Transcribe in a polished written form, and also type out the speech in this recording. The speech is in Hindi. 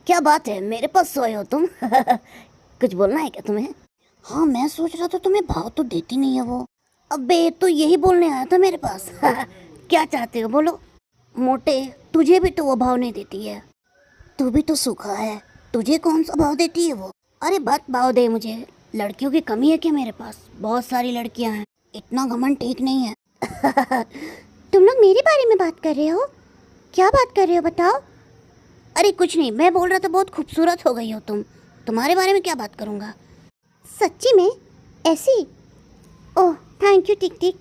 क्या बात है, मेरे पास सोए हो तुम? कुछ बोलना है क्या तुम्हें? हाँ, मैं सोच रहा था तुम्हें भाव तो देती नहीं है वो। अबे तो यही बोलने आया था मेरे पास। क्या चाहते हो बोलो। मोटे, तुझे भी तो वो भाव नहीं देती है। तू भी तो सूखा है, तुझे कौन सा भाव देती है वो? अरे मत भाव दे मुझे। लड़कियों की कमी है क्या मेरे पास? बहुत सारी लड़कियां हैं, इतना घमंड ठीक नहीं है। तुम लोग मेरे बारे में बात कर रहे हो? क्या बात कर रहे हो बताओ? अरे कुछ नहीं, मैं बोल रहा था बहुत खूबसूरत हो गई हो तुम। तुम्हारे बारे में क्या बात करूंगा? सच्ची में? ऐसी? Oh thank you tick tick.